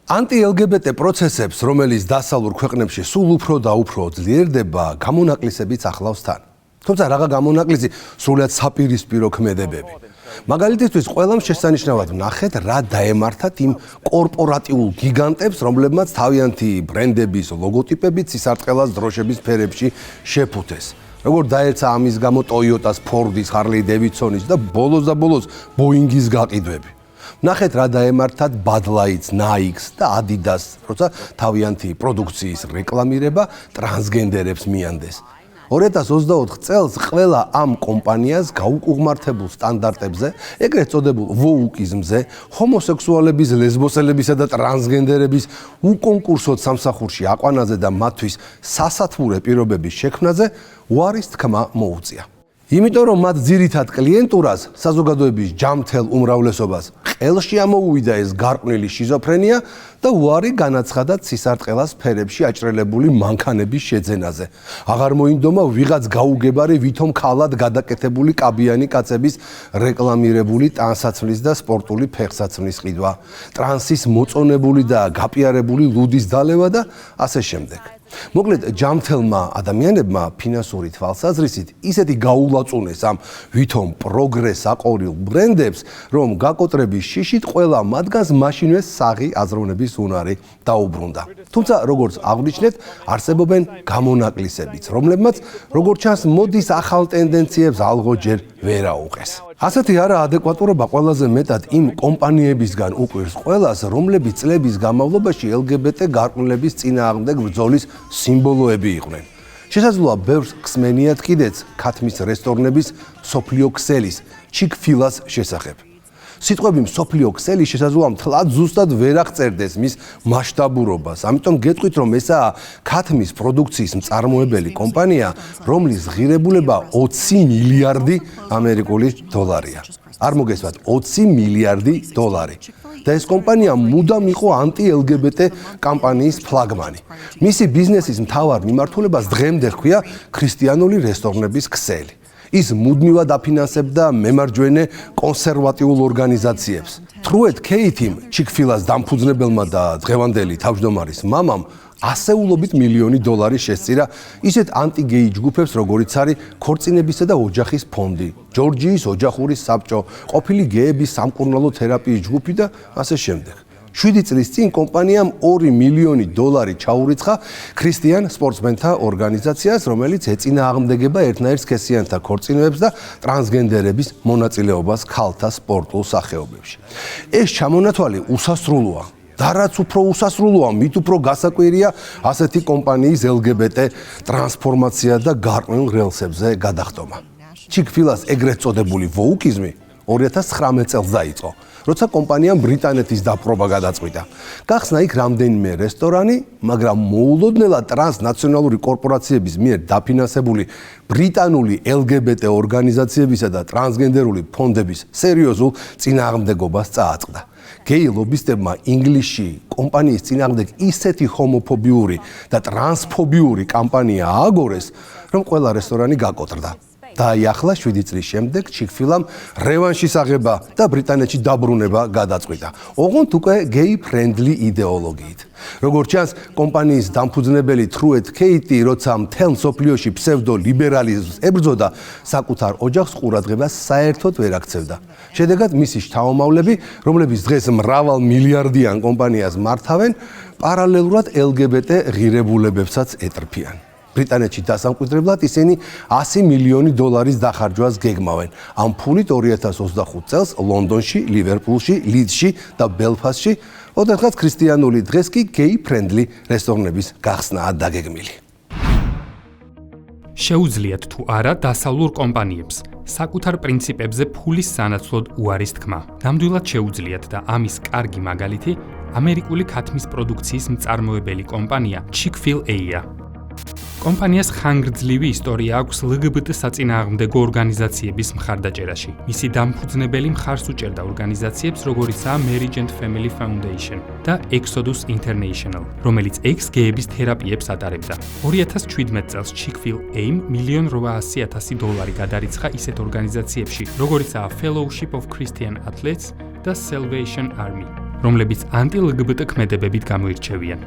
Anti-LGBT პროცესებს, რომელიც დასავლურ ქვეყნებში სულ უფრო და უფრო ძლიერდება, გამონაკლისებიც ახლავს თან. თუმცა რაღა გამონაკლისი სრულად საპირისპირო ქმედებები. მაგალითისთვის ყველამ შესანიშნავად ვნახეთ, რა დაემართათ იმ კორპორატიულ გიგანტებს, რომლებმაც თავიანთი ბრენდების ლოგოტიპებით სისარტყელას დროშების ფერებში შეფუთეს. როგორ დაერცა ამის გამო Toyota-ს, Ford-ის, Harley-Davidson-ის და ბოლოს Boeing-ის გაყიდვები. ვნახეთ რა დაემართათ Bud Light-ს, Nike-ს და Adidas-ს, როცა თავიანთი პროდუქციის რეკლამირება ტრანსგენდერებს მიანდეს. 2024 წელს ყველა ამ კომპანიას გაუკუღმართებულ სტანდარტებზე, ეგრეთ წოდებულ ვოუკიზმზე, ჰომოსექსუალების, ლესბოსელებისა და ტრანსგენდერების უკონკურსოდ სამსახურში აყვანაზე და მათთვის სასათბურე პირობების შექმნაზე უარის თქმა მოუწია. იმიტომ რომ მათ ძირითად კლიენტურას, საზოგადოების ჯამთელ უმრავლესობას ყელში ამოუვიდა ეს გარყვნილი შიზოფრენია და უარი განაცხადა სისარტყელას ფერებში აჭრელებული მანქანების შეძენაზე. აღარ მოინდომა ვიღაც გაუგებარი ვითომ ქალად გადაკეთებული კაბიანი კაცების რეკლამირებული ტანსაცმლის და სპორტული ფეხსაცმლის ყიდვა, ტრანსის მოწონებული და გაპიარებული ლუდის დალევა და ასე შემდეგ. მოკლედ ჯამთელმა ადამიანებმა ფინანსური თვალსაზრისით ისეთი გაულაწუნეს ამ ვითომ პროგრეს აყორილ ბრენდებს, რომ გაკოტრების შიშით ყველა მათგანს მაშინვე საღი აზროვნების უნარი დაუბრუნდა. თუმცა როგორც აღნიშნეთ, არსებობენ გამონაკლისებიც, რომლებმაც როგორც ჩანს მოდის ახალ ტენდენციებს ალღოჯერ ვერ აუყეს. ასეთი არაადეკვატურობა ყველაზე მეტად იმ კომპანიებისგან უყვირს ყველას, რომლებიც წლების განმავლობაში LGBT გარყვნილების წინააღმდეგ ბრძოლის სიმბოლოები იყვნენ. შესაძლოა ბევრს ხსმენიათ კიდეც ქათმის რესტორნების მსოფლიო ქსელის, Chick-fil-ას შესახებ. სიტყვები მსოფლიო ქსელი შესაძლოა მთლად ზუსტად ვერ აღწერდეს მის მასშტაბურობას. ამიტომ გეტყვით, რომ ესაა ქათმის პროდუქციის მწარმოებელი კომპანია, რომლის ღირებულება 20 მილიარდი ამერიკული დოლარია. არ მოგესმათ, 20 მილიარდი დოლარი. და ეს კომპანია მუდამ იყო ანტი-LGBT კამპანიის ფლაგმანი. მისი ბიზნესის მთავარ მიმართულებას დღემდე ჰქვია ქრისტიანული რესტორნების ქსელი. ის მუდმივად აფინანსებდა მემარჯვენე კონსერვატიულ ორგანიზაციებს. Truett Kate-იმ Chick-fil-ას დამფუძნებელმა და დღევანდელი თავმჯდომარის მამამ ასეულობით მილიონი დოლარი შესწირა ისეთ ანტიგეი ჯგუფებს, როგორიც არის ქორწინებისა და ოჯახის ფონდი, ჯორჯიის ოჯახური საბჭო, ყოფილი გეების სამკურნალო თერაპიის ჯგუფი და ასე შემდეგ. 7 წლის წინ კომპანიამ 2 მილიონი დოლარი ჩაურიცხა ქრისტიან სპორტსმენთა ორგანიზაციას, რომელიც ეწინააღმდეგება ერთნაირ სქესიანთა ქორწინებებს და ტრანსგენდერების მონაწილეობას ქალთა სპორტულ სახეობებში. ეს ჩამონათვალი უსასრულოა. და რაც უფრო უსასრულოა, მით უფრო გასაკვირია ასეთი კომპანიის LGBT ტრანსფორმაცია და გარყვნილ რელსებზე გადახტომა. Chick-fil-ას ეგრეთ წოდებული ვოუკიზმი 2019 წელს დაიწყო, როცა კომპანიამ ბრიტანეთის დაპყრობა გადაწყვიტა. გახსნა იქ რამდენიმე რესტორანი, მაგრამ მოულოდნელად ტრანსნაციონალური კორპორაციების მიერ დაფინანსებული ბრიტანული LGBT ორგანიზაციებისა და ტრანსგენდერული ფონდების სერიოზულ წინააღმდეგობას წააწყდა. გეი ლობისტებმა ინგლისში კომპანიის წინააღმდეგ ისეთი ჰომოფობიური და ტრანსფობიური კამპანია ააგორეს, რომ ყველა რესტორანი გაკოტრდა. და ახლა 7 წლის შემდეგ Chick-fil-ამ რევანშის აღება და ბრიტანეთში დაბრუნება გადაწყვიტა. ოღონდ უკვე გეი-ფრენდლი იდეოლოგიით. როგორც ჩანს, კომპანიის დამფუძნებელი Truett Kate, როცა მთელ მსოფლიოში ფსევდო-ლიბერალიზმს ებრძოდა, საკუთარ ოჯახს ყურადღებას საერთოდ ვერ აქცევდა. შედეგად მისი შთამომავლები, რომლებიც დღეს მრავალ მილიარდიან კომპანიას მართავენ, პარალელურად LGBT ღირებულებებსაც ეტრფიან. ბრიტანეთში დასამკვიდრებლად ისინი 100 მილიონი დოლარის დახარჯვას გეგმავენ. ამ ფულით 2025 წელს ლონდონში, ლივერპულში, ლიდსში და ბელფასტში, ოთხად ქრისტიანული დღეს კი გეი-ფრენდლი რესტორნების გახსნაა დაგეგმილი. შეუძლიათ თუ არა დასავლურ კომპანიებს საკუთარ პრინციპებზე ფულის სანაცვლოდ უარის თქმა. ნამდვილად შეუძლიათ და ამის კარგი მაგალითი ამერიკული ქათმის პროდუქციის მწარმოებელი კომპანია Chick-fil-A-ია. კომპანიას ხანგრძლივი ისტორია აქვს LGBT საწინააღმდეგო ორგანიზაციების მხარდაჭერაში. მისი დამფუძნებელი მხარს უჭერდა ორგანიზაციებს, როგორიცაა Marriage and Family Foundation და Exodus International, რომელიც ex-გეების თერაპიებს ატარებდა. 2017 წელს Chick-fil-A-მ $1,800,000 გადარიცხა ისეთ ორგანიზაციებში, როგორიცაა Fellowship of Christian Athletes და Salvation Army. რომლებიც ანტი-LGBT ქმედებებით გამოირჩევიან.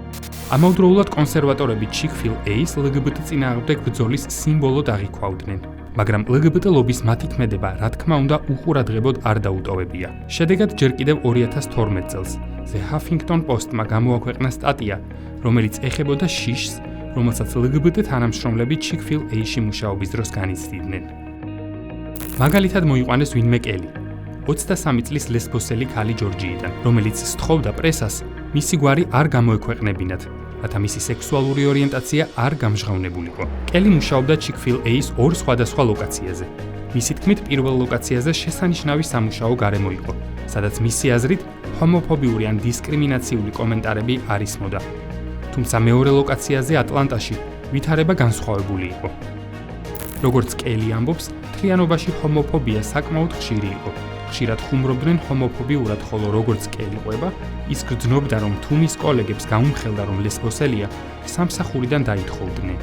ამავდროულად კონსერვატორები Chick-fil-A-ს LGBT წინააღმდეგ ბრძოლის სიმბოლოდ აღიქვავდნენ. მაგრამ LGBT ლობის მათი ქმედება, რა თქმა უნდა, უყურადღებოდ არ დაუტოვებია. შედეგად ჯერ კიდევ 2012 წელს The Huffington Post-მა გამოაქვეყნა სტატია, რომელიც ეხებოდა შიშს, რომელსაც LGBT თანამშრომლები Chick-fil-A-ში მუშაობის დროს განიცდიდნენ. მაგალითად მოიყვანეს ვინმე კელი, 23 წლის ლესბოსელი ქალი ჯორჯიიდან, რომელიც სთხოვდა პრესას, მისი გვარი არ გამოექვეყნებინათ, რათა მისი სექსუალური ორიენტაცია არ გამჟღავნებულიყო. კელი მუშაობდა Chick-fil-A-ის ორ სხვადასხვა ლოკაციაზე. მისი თქმით, პირველ ლოკაციაზე შესანიშნავი სამუშაო გარემო იყო, სადაც მისი აზრით ჰომოფობიური ან დისკრიმინაციული კომენტარები არ ისმოდა. თუმცა მეორე ლოკაციაზე ატლანტაში ვითარება განსხვავებული იყო. როგორც კელი ამბობს, მთლიანობაში ჰომოფობია საკმაოდ ხშირი იყო. ხშირად ხუმრობდნენ ჰომოფობიურად, ხოლო როგორც კელი ყვება, ის გრძნობდა, რომ თუ მის კოლეგებს გაუმხელდა, რომ ლესბოსელია, სამსახურიდან დაითხოვდნენ.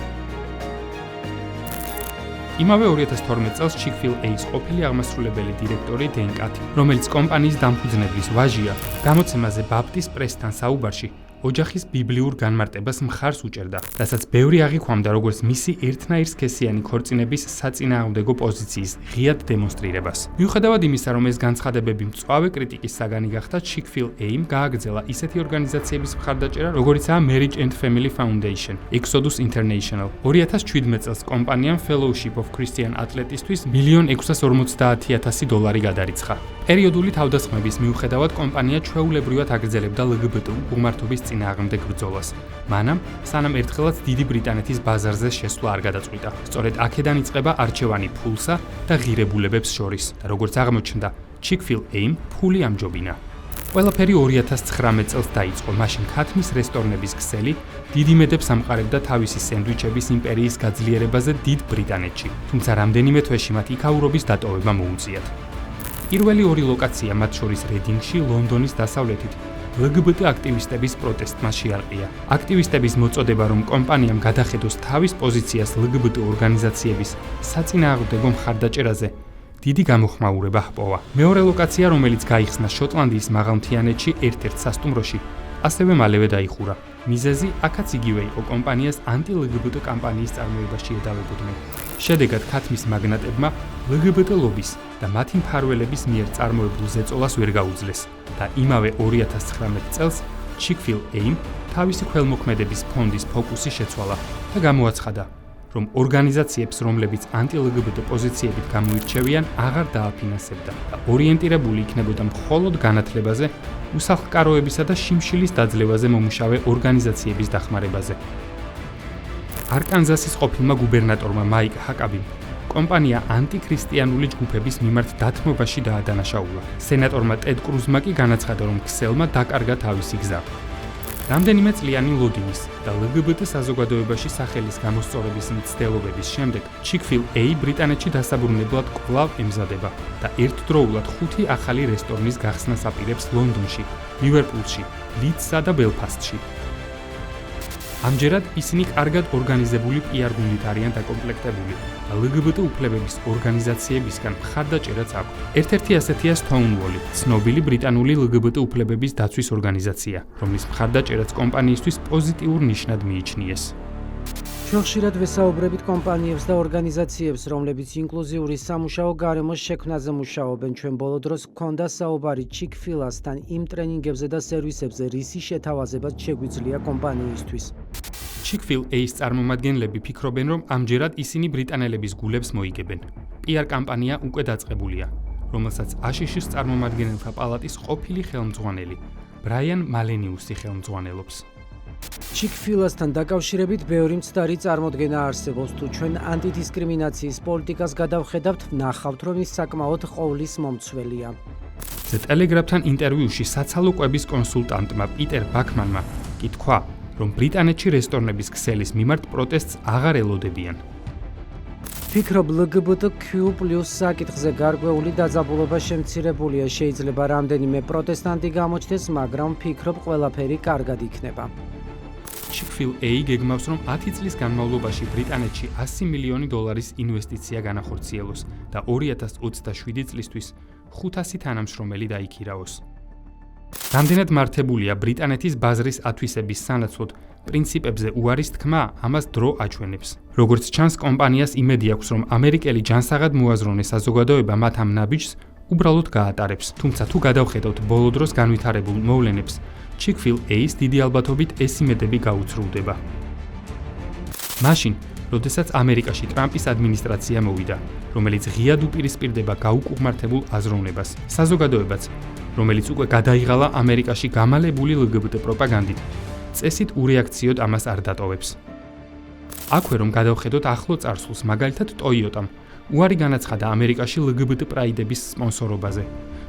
იმავე 2012 წელს Chick-fil-A-ის ყოფილი აღმასრულებელი დირექტორი დენ კათი, რომელიც კომპანიის დამფუძნებლის ვაჟია, გამოცემაზე Baptist Press-თან საუბარში ოჯახის ბიბლიურ განმარტებას მხარს უჭერდა, რასაც ბევრი აღიქვამდა როგორც მისი ერთნაირ სქესიანი ქორწინების საწინააღმდეგო პოზიციის ღიად დემონსტრირებას. მიუხედავად იმისა, რომ ეს განცხადებები მწვავე კრიტიკის საგანი გახდა, Chick-fil-A-მ გააგრძელა ისეთი ორგანიზაციების მხარდაჭერა, როგორიცაა Marriage and Family Foundation, Exodus International. 2017 წელს კომპანიამ Fellowship of Christian Athletesთვის $1,450,000 გადარიცხა. პერიოდული თავდასხმების მიუხედავად კომპანია ჩვეულებრივად აგრძელებდა LGBT უღმართობის წინააღმდეგ ბრძოლას. მანამ, სანამ ერთხელაც დიდი ბრიტანეთის ბაზარზე შესვლა არ გადაწყვიტა. სწორედ აქედან იწყება არჩევანი ფულსა და ღირებულებებს შორის და როგორც აღმოჩნდა, Chick-fil-A-მ ფული ამჯობინა. ყველაფერი 2019 წელს დაიწყო, მაშინ ქათმის რესტორნების ქსელი დიდი მედებს ამყარებდა თავისი სენდვიჩების იმპერიის გაძლიერებაზე დიდ ბრიტანეთში, თუმცა რამდენიმე თვეში მათ იქაურობის დატოვება მოუწიათ. პირველი ორი ლოკაცია, მათ შორის რედინგში, ლონდონის დასავლეთით, LGBT აქტივისტების პროტესტმა შეარყია. აქტივისტების მოწოდება, რომ კომპანიამ გადახედოს თავის პოზიციას LGBT ორგანიზაციების საწინააღმდეგო მხარდაჭერაზე, დიდი გამოხმაურება ჰპოვა. მეორე ლოკაცია, რომელიც გაიხსნა შოტლანდიის მაღალმთიანეთში ერთ-ერთ სასტუმროში, ასევე მალევე დაიხურა. მიზეზი აქაც იგივე იყო, კომპანიას ანტი-LGBT კამპანიის წარმოებაში ედავებოდნენ. შედეგად ქათმის მაგნატებმა LGBT ლობის და მათი მფარველების მიერ წარმოებულ ზეწოლას ვერ გაუძლეს და იმავე 2019 წელს Chick-fil-A-მ თავისი ქველმოქმედების ფონდის ფოკუსი შეცვალა და გამოაცხადა, რომ ორგანიზაციებს, რომლებიც ანტი-LGBT პოზიციებით გამოირჩევიან, აღარ დააფინანსებდა და ორიენტირებული იქნებოდა მხოლოდ განათლებაზე, უსახლკაროებისა და შიმშილის დაძლევაზე მომუშავე ორგანიზაციების დახმარებაზე. არკანზასის ყოფილმა გუბერნატორმა მაიკ ჰაკაბიმ კომპანია ანტიქრისტიანული ჯგუფების მიმართ დათმობაში დაადანაშაულა. სენატორმა ტედ კრუზმა კი განაცხადა, რომ ქსელმა დაკარგა თავისი გზა. რამდენიმე წლიანი ლოდინის და LGBT საზოგადოებაში სახელის გამოსწორების მცდელობების შემდეგ Chick-fil-A ბრიტანეთში დასაბრუნებლად კვლავ ემზადება და ერთდროულად 5 ახალი რესტორნის გახსნას აპირებს ლონდონში, ლივერპულში, ლიდსსა და ბელფასტში. ამჯერად ისინი კარგად ორგანიზებული PR გუნდით არიან დაკომპლექტებული და LGBT უფლებების ორგანიზაციებისგან მხარდაჭერაც აქვს. ერთ-ერთი ასეთია Stonewall, ცნობილი ბრიტანული LGBT უფლებების დაცვის ორგანიზაცია, რომლის მხარდაჭერაც კომპანიისთვის პოზიტიურ ნიშნად მიიჩნიეს. ჩვენ ხშირად ვესაუბრებით კომპანიებს და ორგანიზაციებს, რომლებიც ინკლუზიური სამუშაო გარემოს შექმნაზე მუშაობენ. ჩვენ ბოლო დროს გვქონდა საუბარი Chick-fil-A-სთან იმ ტრენინგებზე და სერვისებზე, რისი შეთავაზებაც შეგვიძლია კომპანიისთვის. Chick-fil-A-ის წარმომადგენლები ფიქრობენ, რომ ამჯერად ისინი ბრიტანელების გულებს მოიგებენ. PR კამპანია უკვე დაწყებულია, რომელსაც აშშ-ის წარმომადგენელთა პალატის ყოფილი ხელმძღვანელი ბრაიან მალენიუსი ხელმძღვანელობს. Chick-fil-A-სთან დაკავშირებით ბევრი მცდარი წარმოდგენა არსებობს. თუ ჩვენ ანტიდისკრიმინაციის პოლიტიკას გადავხედავთ, ვნახავთ, რომ ის საკმაოდ ყოვლის მომცველია. The Telegraph-თან ინტერვიუში საცალო კვების კონსულტანტმა პიტერ ბაქმანმა კი თქვა, რომ ბრიტანეთში რესტორნების ქსელის მიმართ პროტესტს აღარ ელოდებიან. ფიქრობ, LGBTQ+ საკითხზე გარკვეული დაძაბულობა შემცირებულია. შეიძლება რამდენიმე პროტესტანტი გამოჩნდეს, მაგრამ ფიქრობ, ყველაფერი კარგად იქნება. Chick-fil-A გეგმავს, რომ 10 წლის განმავლობაში ბრიტანეთში $100 მილიონი ინვესტიცია განახორციელოს და 2027 წლისთვის 500 თანამშრომელი დაიქირაოს. რამდენად მართებულია ბრიტანეთის ბაზრის ათვისების სანაცვლოდ პრინციპებზე უარის თქმა ამას დრო აჩვენებს. როგორც ჩანს, კომპანიას იმედი აქვს, რომ ამერიკელი ჯანსაღად მოაზროვნე საზოგადოება მათ ამ ნაბიჯს უბრალოდ გაატარებს. თუმცა თუ გადავხედავთ ბოლო დროს განვითარებულ მოვლენებს, Chick-fil-A-ის დიდი ალბათობით ეს იმედები გაუცრუდება. მაშინ, როდესაც ამერიკაში ტრამპის ადმინისტრაცია მოვიდა, რომელიც ღიად უპირისპირდება გაუკუღმართებულ აზროვნებას, საზოგადოებაც, რომელიც უკვე გადაიღალა ამერიკაში გამალებული LGBT პროპაგანდით, წესით ურეაქციოდ ამას არ დატოვებს. აქვე რომ გადავხედოთ ახლო წარსულს, მაგალითად Toyota-მ უარი განაცხადა ამერიკაში LGBT პრაიდების სპონსორობაზე,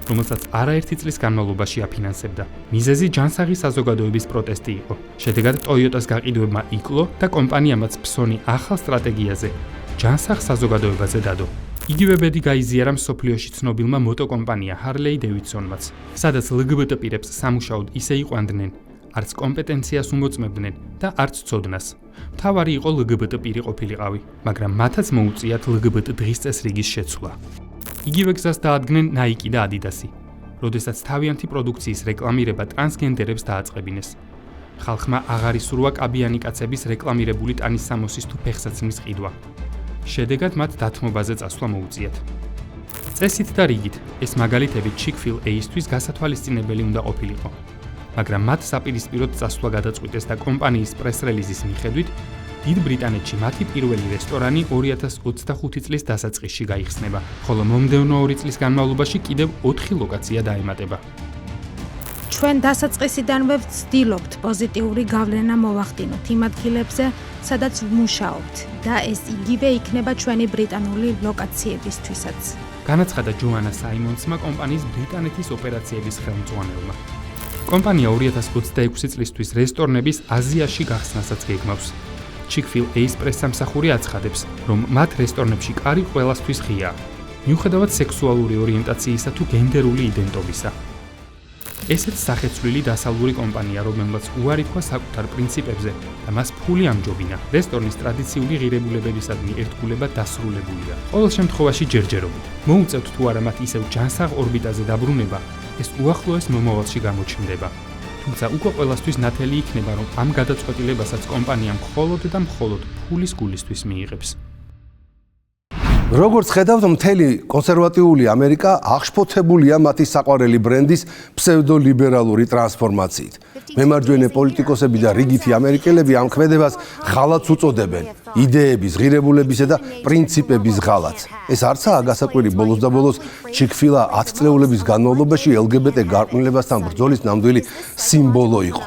რომელსაც არაერთი წლის განმავლობაში აფინანსებდა. მიზეზი ჯანსაღი საზოგადოების პროტესტი იყო. შედეგად Toyota-ს გაყიდვებმა იკლო და კომპანიამაც ფსონი ახალ სტრატეგიაზე, ჯანსაღ საზოგადოებაზე დადო. იგივე ბედი გაიზიარა მსოფლიოში ცნობილმა მოტოკომპანია Harley Davidsonმაც, სადაც LGBT პირებს სამუშაოდ ისე იყვანდნენ, არც კომპეტენციას უმოწმებდნენ და არც ცოდნას. მთავარი იყო LGBT პირი ყოფილიყავი, მაგრამ მათაც მოუწიათ LGBT დღის წესრიგის შეცვლა. იგივე გზას დაადგნენ Nike და Adidas-ი, როდესაც თავიანთი პროდუქციის რეკლამირება ტრანსგენდერებს დააწყებინეს. ხალხმა აღარ ისურვა კაბიანი კაცების რეკლამირებული ტანის სამოსის თუ ფეხსაცმლის ყიდვა. შედეგად მათ დათმობაზე წასვლა მოუწიათ. წესით და რიგით ეს მაგალითები Chick-fil-A-ისთვის გასათვალისწინებელი უნდა ყოფილიყო. მაგრამ მათ საპირისპიროდ წასვლა გადაწყვიტეს და კომპანიის პრეს-რელიზის მიხედვით, დიდ ბრიტანეთში მათი პირველი რესტორანი 2025 წლის დასაწყისში გაიხსნება, ხოლო მომდევნო 2 წლის განმავლობაში კიდევ 4 ლოკაცია დაემატება. ჩვენ დასაწყისიდანვე ვცდილობთ პოზიტიური გავლენა მოვახდინოთ იმ ადგილებზე, სადაც ვმუშაობთ და ეს იგივე იქნება ჩვენი ბრიტანული ლოკაციებისთვისაც. განაცხადა ჯოანა საიმონსმა კომპანიის ბრიტანეთის ოპერაციების ხელმძღვანელმა. კომპანია 2026 წლისთვის რესტორნების აზიაში გახსნასაც გეგმავს. Chick-fil-A-ის პრესსამსახური აცხადებს, რომ მათ რესტორნებში კარი ყველასთვის ღიაა, მიუხედავად სექსუალური ორიენტაციისა თუ გენდერული იდენტობისა. ესეც სახეცვლილი დასავლური კომპანია, რომელმაც უარი თქვა საკუთარ პრინციპებზე და მას ფული ამჯობინა. რესტორნის ტრადიციული ღირებულებებისადმი ერთგულება დასრულებულია. ყოველ შემთხვევაში ჯერჯერობით. მოუწევთ თუ არა მათ ისევ ჯანსაღ ორბიტაზე დაბრუნება, ეს უახლოეს მომავალში გამოჩნდება. თუმცა უკვე ყველასთვის ნათელი იქნება, რომ ამ გადაწყვეტილებასაც კომპანია მხოლოდ და მხოლოდ ფულის გულისთვის მიიღებს. როგორც ხედავთ, მთელი კონსერვატიული ამერიკა აღშფოთებულია მათი საყვარელი ბრენდის ფსევდოლიბერალური ტრანსფორმაციით. მემარჯვენე პოლიტიკოსები და რიგითი ამერიკელები ამ ქმედებას ღალატს უწოდებენ, იდეების, ღირებულებისა და პრინციპების ღალატს. ეს არცაა გასაკვირი, ბოლოს და ბოლოს Chick-fil-A 10 წლეულების განმავლობაში LGBT გარყვნილებასთან ბრძოლის ნამდვილი სიმბოლო იყო.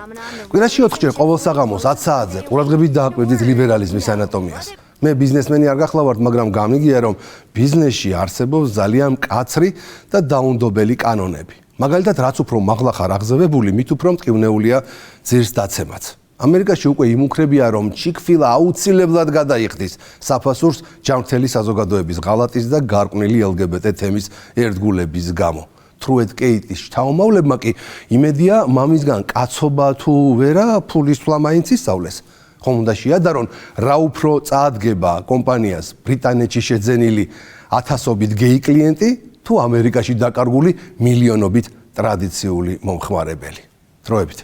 კვირაში 4 ჯერ ყოველ საღამოს 10 საათზე ყურადღებით დააკვირდით ლიბერალიზმის ანატომიას. მე ბიზნესმენი არ გახლავართ, მაგრამ გამიგია, რომ ბიზნესში არსებობს ძალიან მკაცრი და დაუნდობელი კანონები. მაგალითად, რაც უფრო მაღლა ხარ აღზევებული, მით უფრო მტკივნეულია ძირს დაცემაც. ამერიკაში უკვე იმუქრებია, რომ Chick-fil-A აუცილებლად გადაიხდის საფასურს ჯანმრთელი საზოგადოების ღალატის და გარყვნილი LGBT თემის ერთგულების გამო. თრუეთ კეიტის შთამომავლებმა კი იმედია, მამისგან კაცობა თუ ვერა ფულის თვლა მაინც ისწავლეს. ხომ უნდა შეადარონ, რა უფრო წაადგება კომპანიას ბრიტანეთში შეძენილი 1000-ობით გეი კლიენტი თუ ამერიკაში დაკარგული მილიონობით ტრადიციული მომხმარებელი. დროებით.